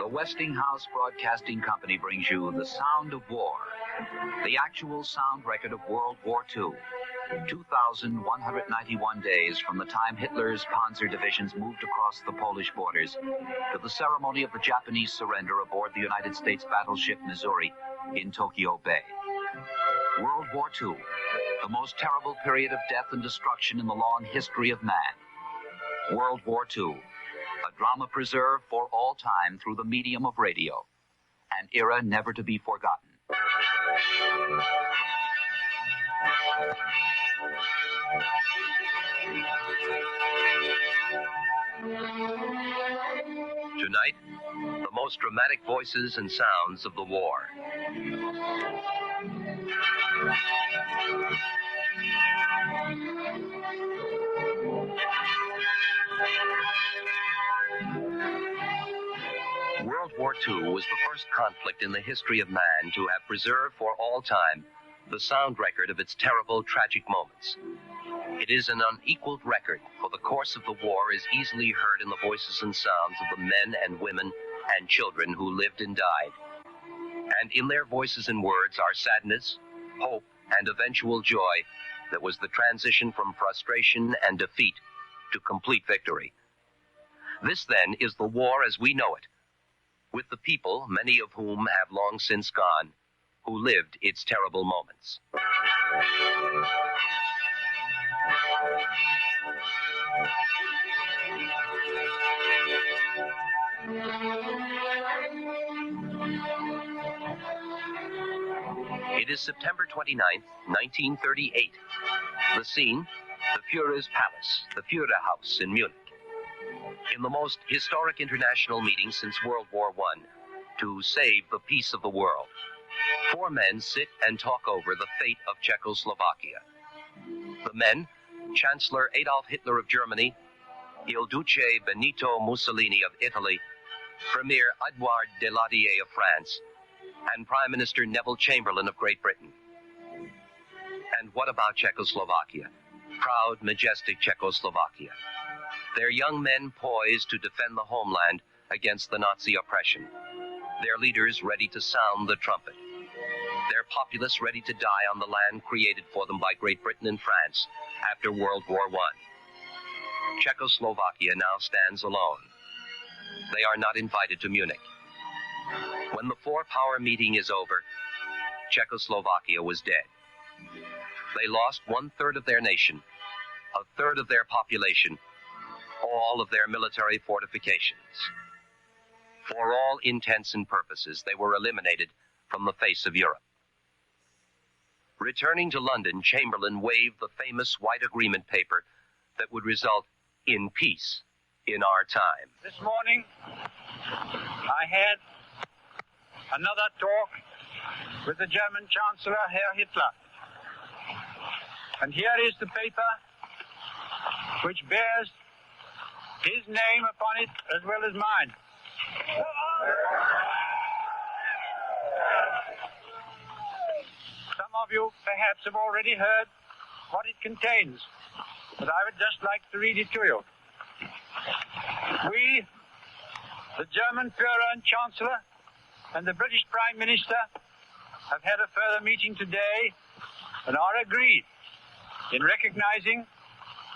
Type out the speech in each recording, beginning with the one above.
The Westinghouse Broadcasting Company brings you The Sound of War, the actual sound record of World War II. 2,191 days from the time Hitler's Panzer divisions moved across the Polish borders to the ceremony of the Japanese surrender aboard the United States battleship Missouri in Tokyo Bay. World War II, the most terrible period of death and destruction in the long history of man. World War II, a drama preserved for all time through the medium of radio, an era never to be forgotten. Tonight, the most dramatic voices and sounds of the war. World War II was the first conflict in the history of man to have preserved for all time the sound record of its terrible, tragic moments. It is an unequaled record, for the course of the war is easily heard in the voices and sounds of the men and women and children who lived and died. And in their voices and words are sadness, hope, and eventual joy that was the transition from frustration and defeat to complete victory. This, then, is the war as we know it, with the people, many of whom have long since gone, who lived its terrible moments. It is September 29th, 1938. The scene, the Führer's Palace, the Führerhaus in Munich. In the most historic international meeting since World War I, to save the peace of the world, 4 men sit and talk over the fate of Czechoslovakia. The men, Chancellor Adolf Hitler of Germany, Il Duce Benito Mussolini of Italy, Premier Edouard Daladier of France, and Prime Minister Neville Chamberlain of Great Britain. And what about Czechoslovakia? Proud, majestic Czechoslovakia. Their young men poised to defend the homeland against the Nazi oppression. Their leaders ready to sound the trumpet. Their populace ready to die on the land created for them by Great Britain and France after World War I. Czechoslovakia now stands alone. They are not invited to Munich. When the 4-power meeting is over, Czechoslovakia was dead. They lost 1/3 of their nation, 1/3 of their population, all of their military fortifications. For all intents and purposes, they were eliminated from the face of Europe. Returning to London, Chamberlain waved the famous White Agreement paper that would result in peace in our time. This morning, I had another talk with the German Chancellor, Herr Hitler. And here is the paper which bears his name upon it as well as mine. Some of you perhaps have already heard what it contains, but I would just like to read it to you. We, the German Führer and Chancellor, and the British Prime Minister have had a further meeting today and are agreed in recognizing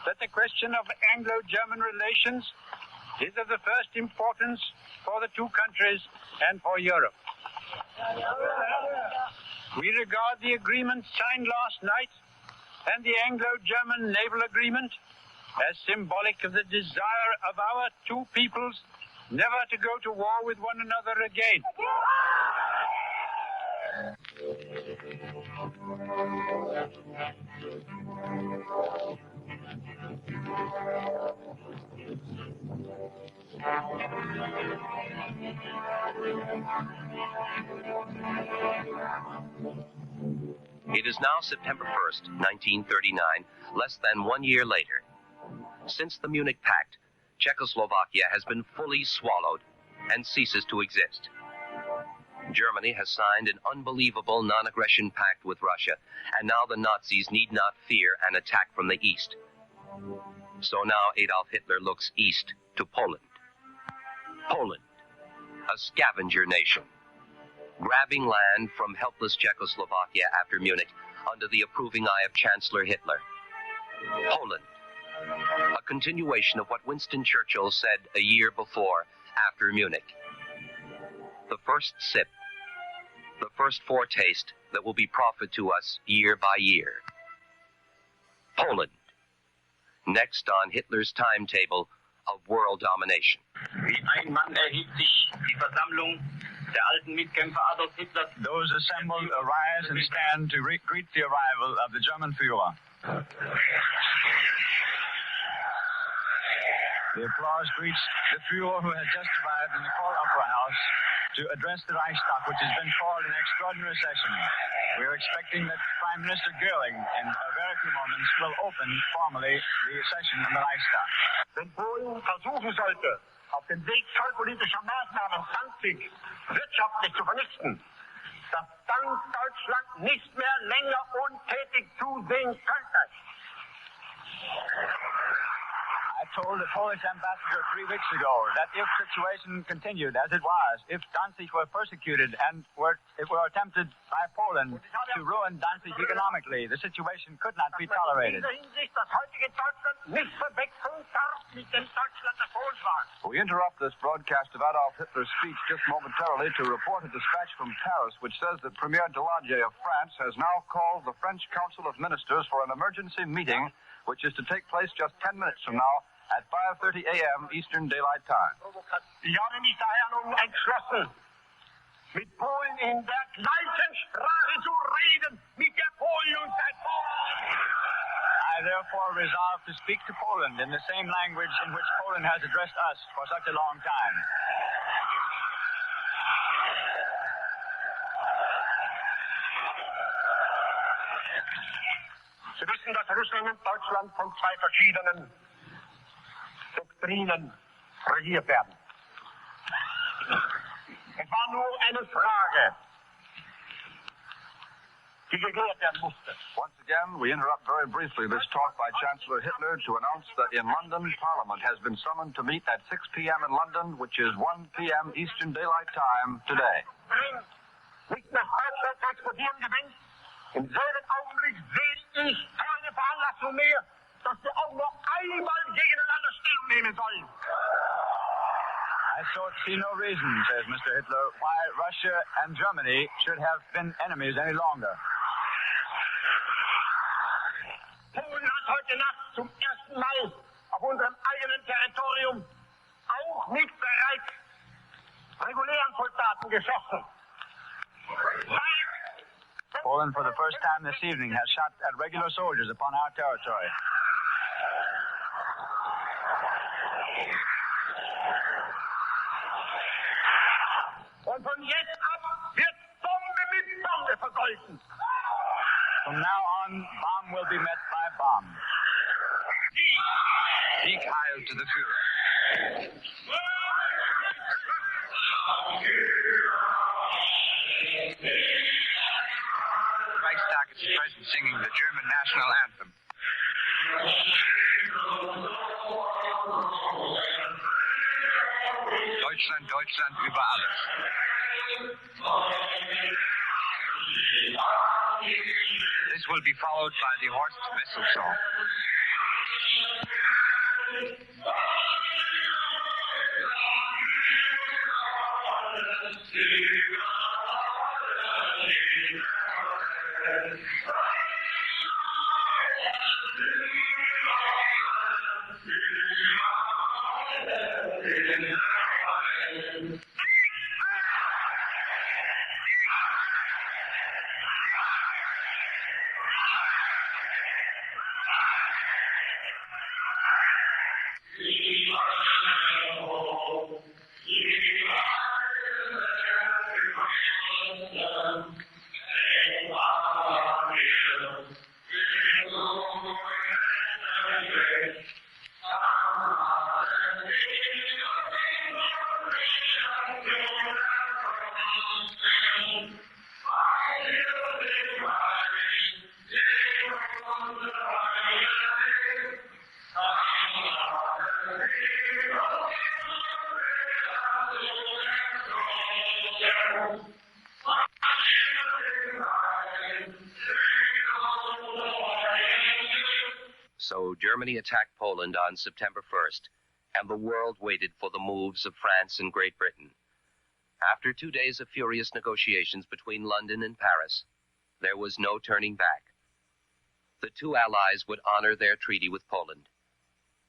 that the question of Anglo-German relations is of the first importance for the two countries and for Europe. We regard the agreement signed last night and the Anglo-German naval agreement as symbolic of the desire of our two peoples never to go to war with one another again. It is now September 1st, 1939, less than 1 year later. Since the Munich Pact, Czechoslovakia has been fully swallowed and ceases to exist. Germany has signed an unbelievable non-aggression pact with Russia, and now the Nazis need not fear an attack from the east. So now Adolf Hitler looks east to Poland. Poland, a scavenger nation, grabbing land from helpless Czechoslovakia after Munich under the approving eye of Chancellor Hitler. Poland, a continuation of what Winston Churchill said a year before after Munich. The first sip, the first foretaste that will be profit to us year by year. Poland, next on Hitler's timetable of world domination. Wie ein Mann erhebt sich die Versammlung der alten Mitkämpfer Adolf Hitlers. Those assembled arise and stand to greet the arrival of the German Führer. The applause greets the Führer who has just arrived in the Court Opera House to address the Reichstag, which has been called an extraordinary session. We are expecting that Prime Minister Göring in a very few moments will open formally the session in the Reichstag. Wenn Polen versuchen sollte, auf dem Weg zollpolitischer Maßnahmen Danzig wirtschaftlich zu vernichten, dass dann Deutschland nicht mehr länger untätig zusehen könnte. I told the Polish ambassador 3 weeks ago that if the situation continued as it was, if Danzig were persecuted and it were attempted by Poland to ruin Danzig economically, the situation could not be tolerated. We interrupt this broadcast of Adolf Hitler's speech just momentarily to report a dispatch from Paris which says that Premier Daladier of France has now called the French Council of Ministers for an emergency meeting which is to take place just 10 minutes from now at 5:30 a.m. Eastern Daylight Time. Ich habe mich daher nun entschlossen, mit Polen in der gleichen Sprache zu reden, mit der Polen und seit I therefore resolve to speak to Poland in the same language in which Poland has addressed us for such a long time. Sie wissen, dass Russland und Deutschland von 2 verschiedenen Doktrinen regiert werden. Es war nur eine Frage, die geklärt werden musste. Once again, we interrupt very briefly this talk by Chancellor Hitler to announce that in London, Parliament has been summoned to meet at 6 p.m. in London, which is 1 p.m. Eastern Daylight Time today. Nicht nach Deutschland transportieren gewinnt. Im selben Augenblick sehe ich keine Veranlassung mehr, dass wir auch noch einmal gegeneinander Stellung nehmen sollen. I see no reason, says Mr. Hitler, why Russia and Germany should have been enemies any longer. Polen hat heute Nacht zum ersten Mal auf unserem eigenen Territorium auch mit bereits regulären Soldaten geschossen. Poland, for the first time this evening, has shot at regular soldiers upon our territory. Und von jetzt ab wird Bombe mit Bombe vergolten. From now on, bomb will be met by bomb. Sieg Heil to the Führer. Reichstag is present singing the German national anthem. Deutschland, Deutschland über alles. This will be followed by the Horst Wessel song. through, Germany attacked Poland on September 1st, and the world waited for the moves of France and Great Britain. After 2 days of furious negotiations between London and Paris, there was no turning back. The two allies would honor their treaty with Poland.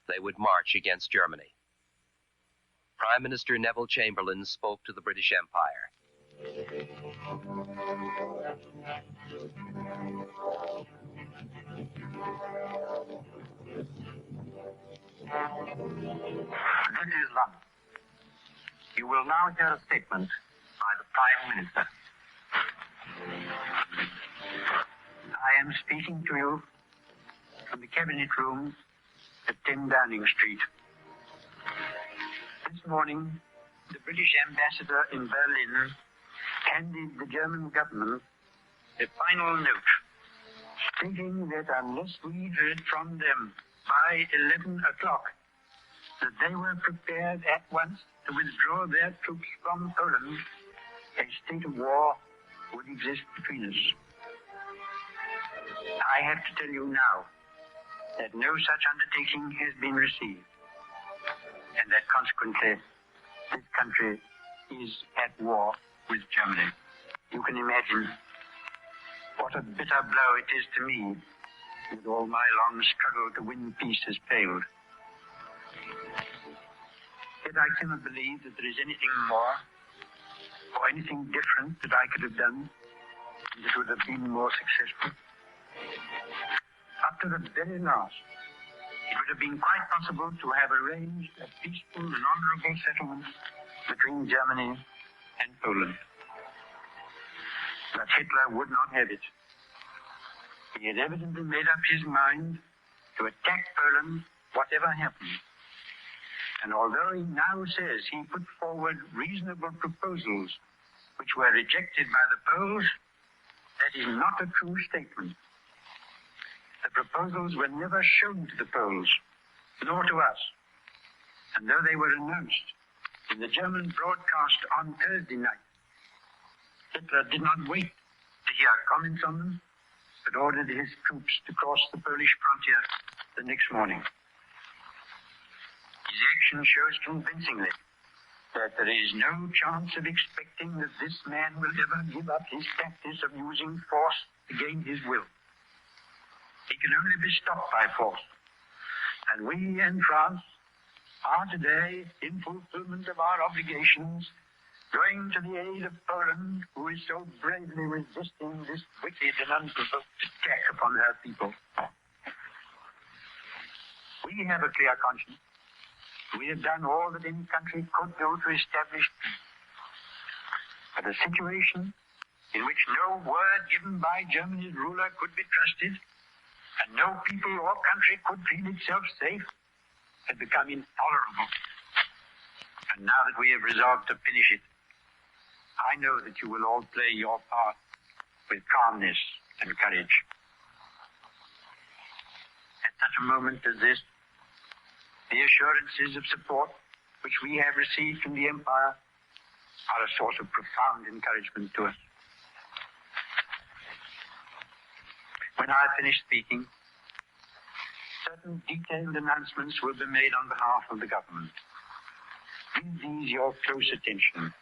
They would march against Germany. Prime Minister Neville Chamberlain spoke to the British Empire. This is London. You will now hear a statement by the Prime Minister. I am speaking to you from the Cabinet Room at 10 Downing Street. This morning, the British ambassador in Berlin handed the German government a final note stating that unless we heard from them by 11 o'clock, that they were prepared at once to withdraw their troops from Poland, a state of war would exist between us. I have to tell you now that no such undertaking has been received, and that consequently this country is at war with Germany. You can imagine what a bitter blow it is to me that all my long struggle to win peace has failed. Yet I cannot believe that there is anything more or anything different that I could have done that would have been more successful. Up to the very last, it would have been quite possible to have arranged a peaceful and honorable settlement between Germany and Poland. But Hitler would not have it. He had evidently made up his mind to attack Poland whatever happened. And although he now says he put forward reasonable proposals which were rejected by the Poles, that is not a true statement. The proposals were never shown to the Poles, nor to us. And though they were announced in the German broadcast on Thursday night, Hitler did not wait to hear comments on them, but ordered his troops to cross the Polish frontier the next morning. His action shows convincingly that there is no chance of expecting that this man will ever give up his practice of using force to gain his will. He can only be stopped by force. And we in France are today, in fulfillment of our obligations, going to the aid of Poland, who is so bravely resisting this wicked and unprovoked attack upon her people. We have a clear conscience. We have done all that any country could do to establish peace. But a situation in which no word given by Germany's ruler could be trusted, and no people or country could feel itself safe, had become intolerable. And now that we have resolved to finish it, I know that you will all play your part with calmness and courage. At such a moment as this, the assurances of support which we have received from the Empire are a source of profound encouragement to us. When I finish speaking, certain detailed announcements will be made on behalf of the government. Give these your close attention.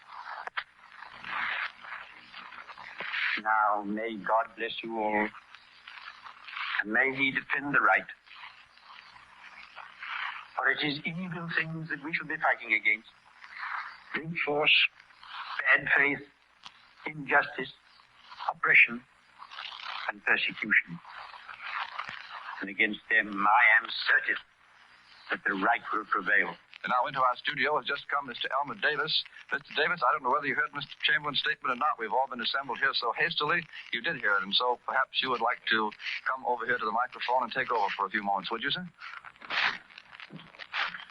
Now, may God bless you all, and may He defend the right. For it is evil things that we shall be fighting against. Brute force, bad faith, injustice, oppression, and persecution. And against them I am certain that the right will prevail. And now into our studio has just come Mr. Elmer Davis. Mr. Davis, I don't know whether you heard Mr. Chamberlain's statement or not. We've all been assembled here so hastily. You did hear it, and so perhaps you would like to come over here to the microphone and take over for a few moments, would you, sir?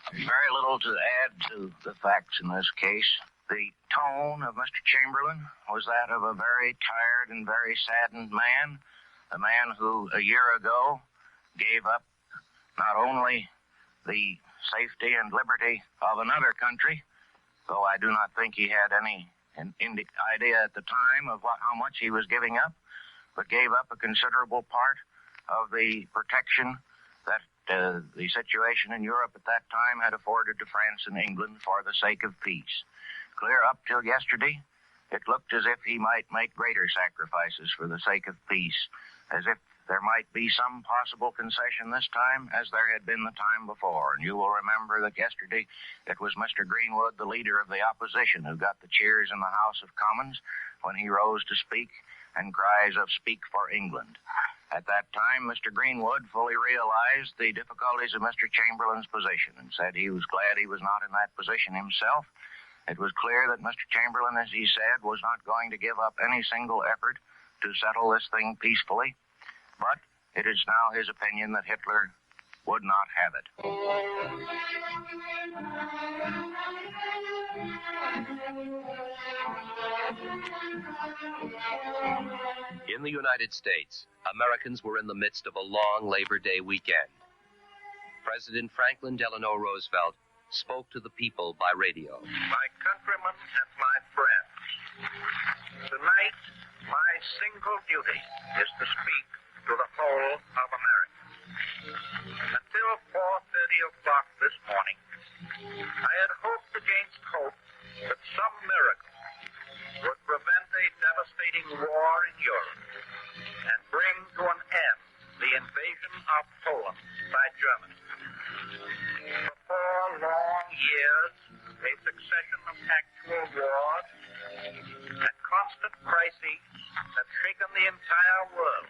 Very little to add to the facts in this case. The tone of Mr. Chamberlain was that of a very tired and very saddened man, a man who a year ago gave up not only the safety and liberty of another country, though I do not think he had any idea at the time of how much he was giving up, but gave up a considerable part of the protection that the situation in Europe at that time had afforded to France and England for the sake of peace. Clear up till yesterday, it looked as if he might make greater sacrifices for the sake of peace, as if there might be some possible concession this time, as there had been the time before. And you will remember that yesterday it was Mr. Greenwood, the leader of the opposition, who got the cheers in the House of Commons when he rose to speak and cries of "Speak for England." At that time, Mr. Greenwood fully realized the difficulties of Mr. Chamberlain's position and said he was glad he was not in that position himself. It was clear that Mr. Chamberlain, as he said, was not going to give up any single effort to settle this thing peacefully. But it is now his opinion that Hitler would not have it. In the United States, Americans were in the midst of a long Labor Day weekend. President Franklin Delano Roosevelt spoke to the people by radio. My countrymen and my friends, tonight my single duty is to speak to the whole of America. Until 4:30 o'clock this morning, I had hoped against hope that some miracle would prevent a devastating war in Europe and bring to an end the invasion of Poland by Germany. For 4 long years, a succession of actual wars and constant crises have shaken the entire world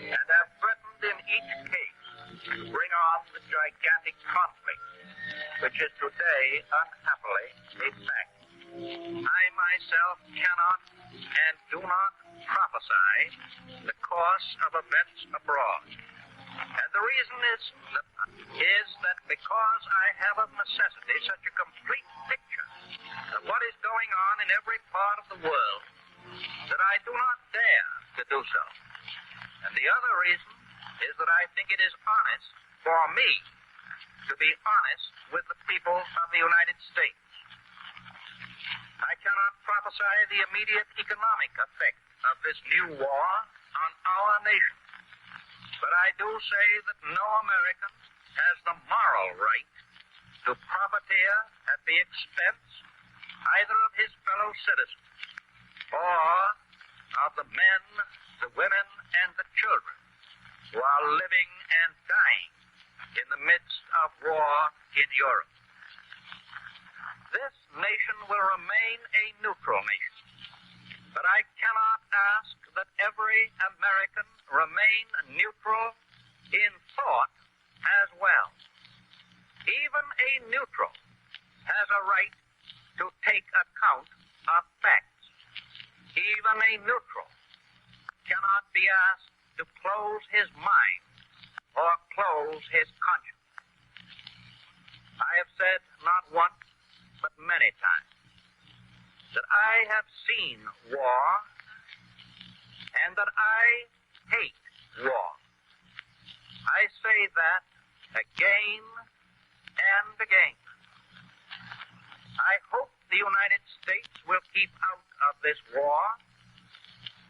and have threatened in each case to bring on the gigantic conflict, which is today, unhappily, a fact. I myself cannot and do not prophesy the course of events abroad. And the reason is that because I have of necessity such a complete picture of what is going on in every part of the world that I do not dare to do so. And the other reason is that I think it is honest for me to be honest with the people of the United States. I cannot prophesy the immediate economic effect of this new war on our nation. But I do say that no American has the moral right to profiteer at the expense either of his fellow citizens or of the men, the women, and the children who are living and dying in the midst of war in Europe. This nation will remain a neutral nation, but I cannot ask that every American remain neutral in thought as well. Even a neutral has a right to take account of facts. Even a neutral cannot be asked to close his mind or close his conscience. I have said not once, but many times, that I have seen war and that I hate war. I say that again and again. I hope the United States will keep out of this war.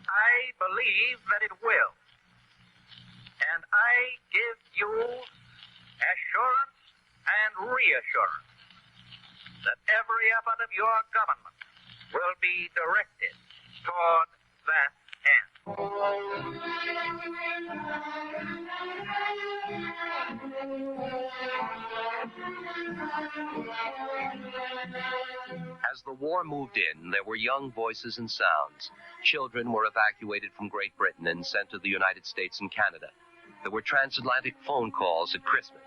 I believe that it will. And I give you assurance and reassurance that every effort of your government will be directed toward that end. As the war moved in, there were young voices and sounds. Children were evacuated from Great Britain and sent to the United States and Canada. There were transatlantic phone calls at Christmas.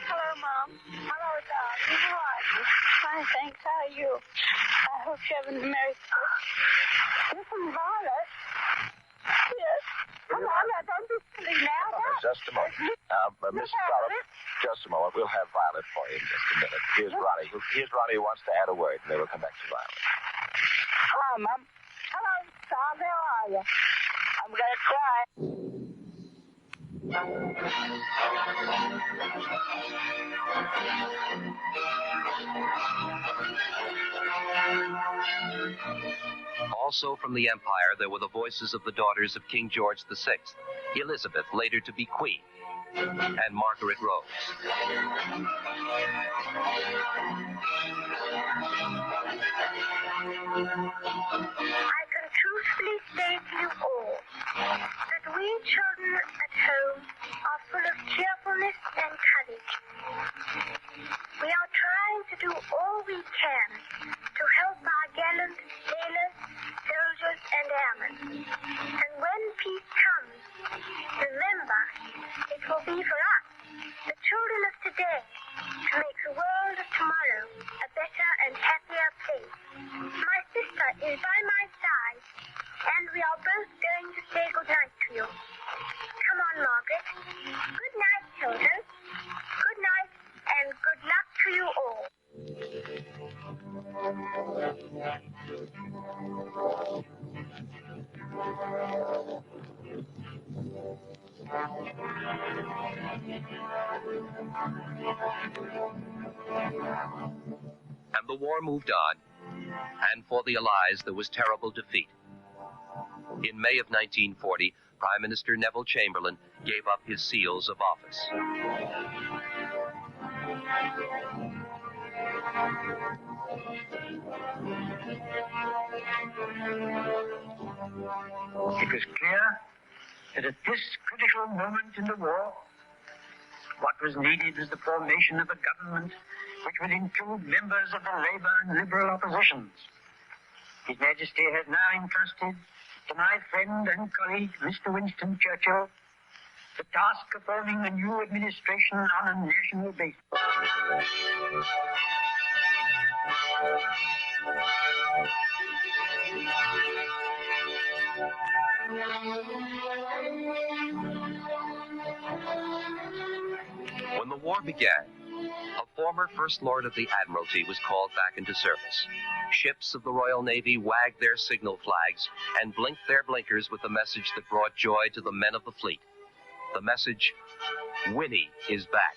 Hello, Mom. Hello, Doc. How are you? Fine, thanks. How are you? I hope you're having a Merry Christmas. This is Violet. Yes. Come on, now, don't be silly now. Just a moment. Mrs. Violet, just a moment. We'll have Violet for you in just a minute. Here's Ronnie. Here's Ronnie who wants to add a word, and then we'll come back to Violet. Hi, Mom. Hello, Tom. How are you? I'm going to cry. Also from the Empire, there were the voices of the daughters of King George VI, Elizabeth, later to be Queen, and Margaret Rose. I can truthfully say to you all that we children at home are full of cheerfulness and courage. We are trying to do all we can to help our gallant sailors, soldiers, and airmen. And when peace comes, remember, it will be for us, the children of today, to make the world of tomorrow a better and happier place. My sister is by my side, and we are both going to say good night to you. Come on, Margaret. Good night, children. Good night, and good luck to you all. And the war moved on, and for the Allies there was terrible defeat. In May of 1940, Prime Minister Neville Chamberlain gave up his seals of office. It was clear that at this critical moment in the war, what was needed was the formation of a government which would include members of the Labour and Liberal oppositions. His Majesty has now entrusted to my friend and colleague, Mr. Winston Churchill, the task of forming a new administration on a national basis. When the war began, a former First Lord of the Admiralty was called back into service. Ships of the Royal Navy wagged their signal flags and blinked their blinkers with the message that brought joy to the men of the fleet. The message, Winnie is back.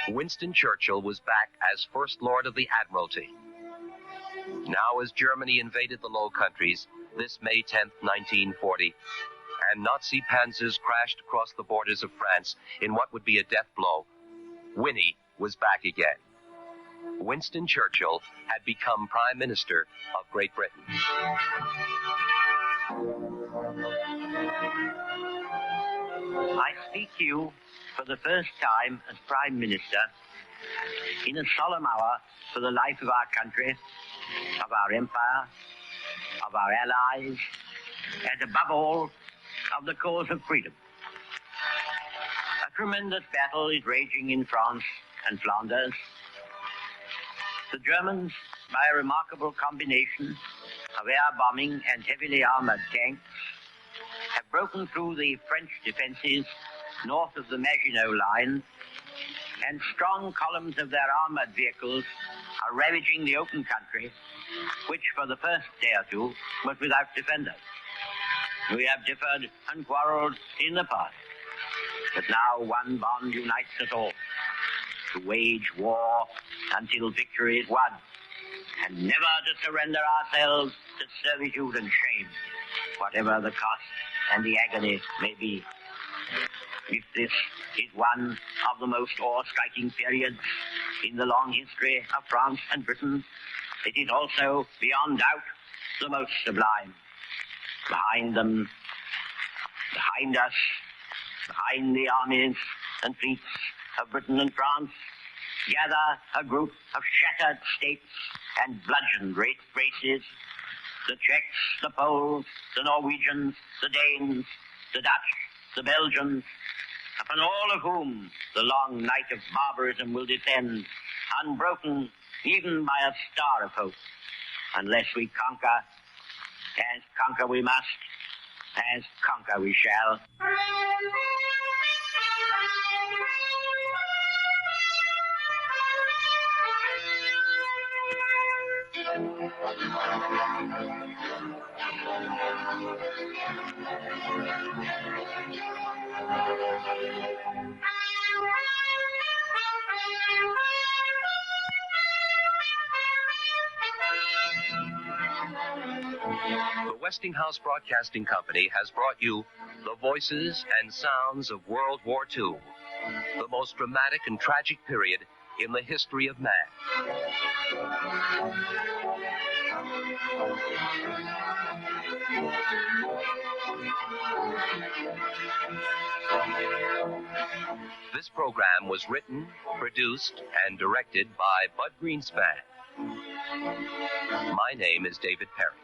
Winston Churchill was back as First Lord of the Admiralty. Now, as Germany invaded the Low Countries, this May 10th, 1940, and Nazi panzers crashed across the borders of France in what would be a death blow, Winnie was back again. Winston Churchill had become Prime Minister of Great Britain. I speak to you for the first time as Prime Minister in a solemn hour for the life of our country, of our empire, of our allies, and above all, of the cause of freedom. A tremendous battle is raging in France and Flanders. The Germans, by a remarkable combination of air bombing and heavily armored tanks, have broken through the French defenses north of the Maginot Line, and strong columns of their armored vehicles are ravaging the open country, which for the first day or two was without defenders. We have differed and quarreled in the past, but now one bond unites us all, to wage war until victory is won, and never to surrender ourselves to servitude and shame, whatever the cost and the agony may be. If this is one of the most awe-striking periods in the long history of France and Britain, it is also, beyond doubt, the most sublime. Behind them, behind us, behind the armies and fleets of Britain and France, gather a group of shattered states and bludgeoned races, the Czechs, the Poles, the Norwegians, the Danes, the Dutch, the Belgians, upon all of whom the long night of barbarism will descend, unbroken even by a star of hope, unless we conquer. As conquer we must, as conquer we shall. The Westinghouse Broadcasting Company has brought you the voices and sounds of World War II, the most dramatic and tragic period in the history of man. This program was written, produced, and directed by Bud Greenspan. My name is David Perry.